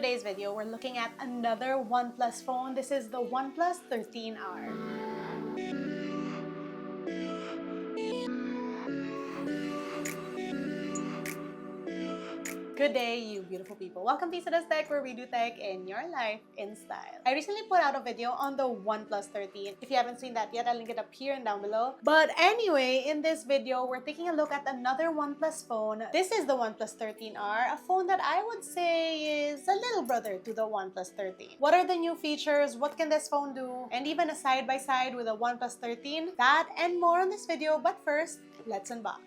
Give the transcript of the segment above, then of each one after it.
today's video, we're looking at another OnePlus phone. This is the OnePlus 13R. Good day, you beautiful people. Welcome to LAZADA's Tech, where we do tech in your life in style. I recently put out a video on the OnePlus 13. If you haven't seen that yet, I'll link it up here and down below. But anyway, in this video, we're taking a look at another OnePlus phone. This is the OnePlus 13R, a phone that I would say is a little brother to the OnePlus 13. What are the new features? What can this phone do? And even a side-by-side with the OnePlus 13. That and more on this video, but first, let's unbox.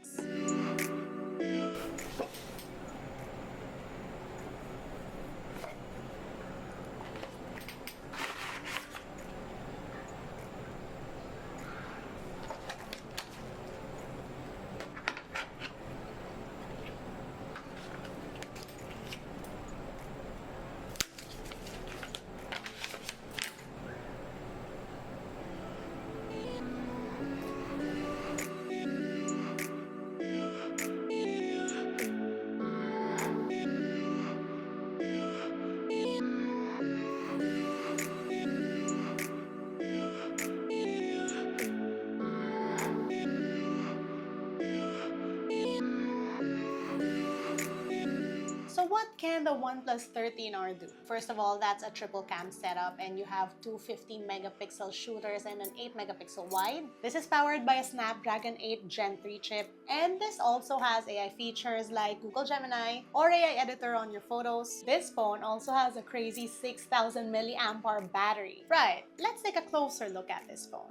So what can the OnePlus 13R do? First of all, that's a triple cam setup and you have two 15-megapixel shooters and an 8-megapixel wide. This is powered by a Snapdragon 8 Gen 3 chip, and this also has AI features like Google Gemini or AI editor on your photos. This phone also has a crazy 6,000 milliampere battery. Right, let's take a closer look at this phone.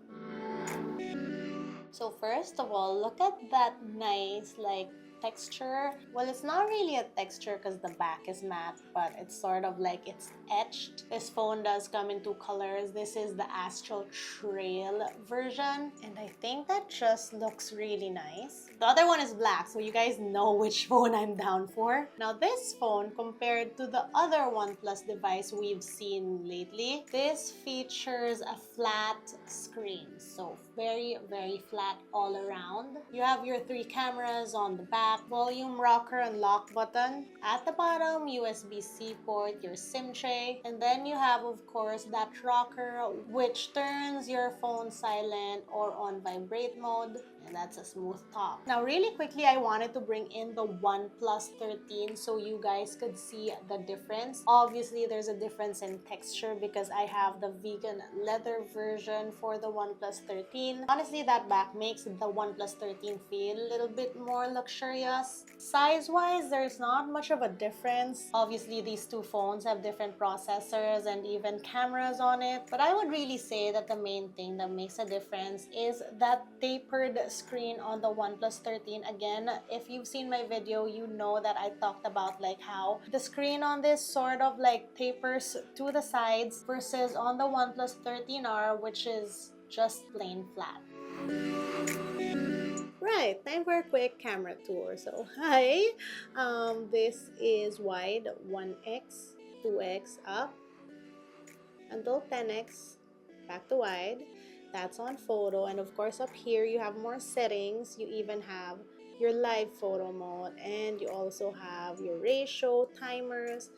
So first of all, look at that nice texture. Well, it's not really a texture because the back is matte, but it's sort of like it's etched. This phone does come in two colors. This is the Astral Trail version, and I think that just looks really nice. The other one is black, so you guys know which phone I'm down for. Now, this phone, compared to the other OnePlus device we've seen lately, this features a flat screen. So very, very flat all around. You have your three cameras on the back, volume rocker and lock button. At the bottom, USB-C port, your SIM tray, and then you have, of course, that rocker which turns your phone silent or on vibrate mode, and that's a smooth talk. Now, really quickly, I wanted to bring in the OnePlus 13 so you guys could see the difference. Obviously, there's a difference in texture because I have the vegan leather version for the OnePlus 13. Honestly, that back makes the OnePlus 13 feel a little bit more luxurious. Size-wise, there's not much of a difference. Obviously, these two phones have different processors and even cameras on it, but I would really say that the main thing that makes a difference is that tapered screen on the OnePlus 13. Again, if you've seen my video, you know that I talked about how the screen on this sort of tapers to the sides versus on the OnePlus 13R, which is just plain flat. Right, time for a quick camera tour. So hi, this is wide 1x, 2x up until 10x, back to wide. That's on photo, and of course up here you have more settings. You even have your live photo mode, and you also have your ratio, timers,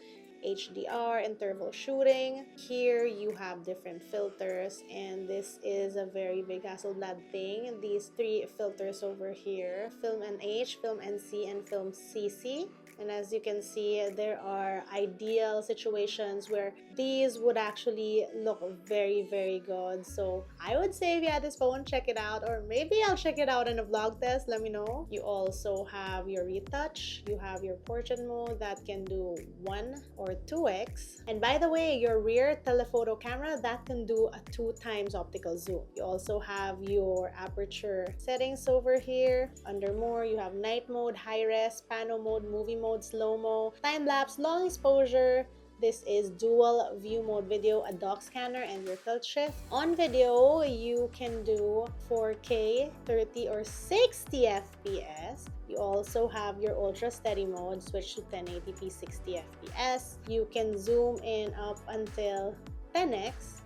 HDR, interval shooting. Here you have different filters, and this is a very big Hasselblad thing. These three filters over here: Film NH, Film NC, and Film CC. And as you can see, there are ideal situations where these would actually look very, very good. So I would say if you had this phone, check it out, or maybe I'll check it out in a vlog test. Let me know. You also have your retouch. You have your portrait mode that can do 1 or 2x. And by the way, your rear telephoto camera that can do a 2x optical zoom. You also have your aperture settings over here. Under more, you have night mode, high res, pano mode, movie mode, slow-mo, time-lapse, long exposure. This is dual view mode video, a dock scanner, and your tilt shift. On video, you can do 4K, 30 or 60 FPS. You also have your ultra steady mode, switch to 1080p 60 FPS. You can zoom in up until 10x.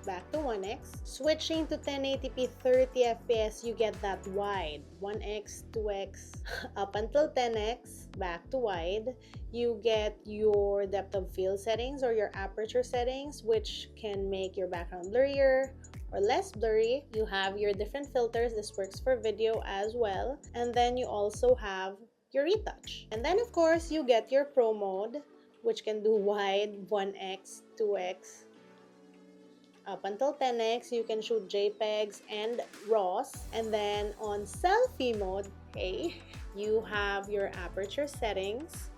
back to 1x. Switching to 1080p 30 fps, you get that wide, 1x, 2x, up until 10x, back to wide. You get your depth of field settings or your aperture settings, which can make your background blurrier or less blurry. You have your different filters. This works for video as well. And then you also have your retouch. And then of course you get your pro mode, which can do wide, 1x, 2x, up until 10x. You can shoot JPEGs and RAWs. And then on selfie mode, hey, you have your aperture settings,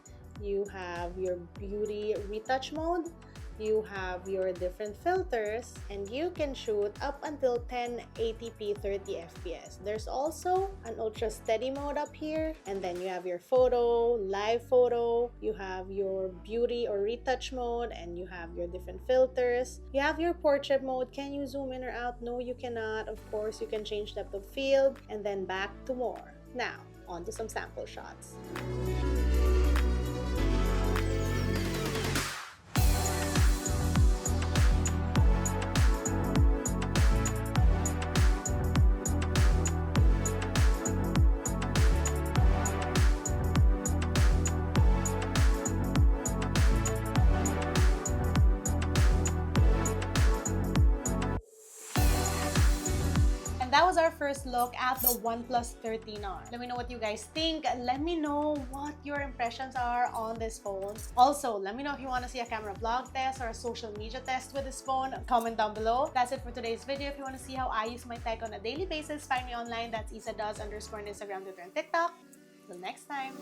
you have your beauty retouch mode, you have your different filters, and you can shoot up until 1080p 30 fps. There's also an ultra steady mode up here, and then you have your photo, live photo, you have your beauty or retouch mode, and you have your different filters. You have your portrait mode. Can you zoom in or out? No, you cannot. Of course, you can change depth of field, and then back to more. Now, on to some sample shots. That was our first look at the OnePlus 13R. Let me know what you guys think. Let me know what your impressions are on this phone. Also, let me know if you want to see a camera vlog test or a social media test with this phone. Comment down below. That's it for today's video. If you want to see how I use my tech on a daily basis, find me online. That's LAZADA_ on Instagram, Twitter, and TikTok. Till next time.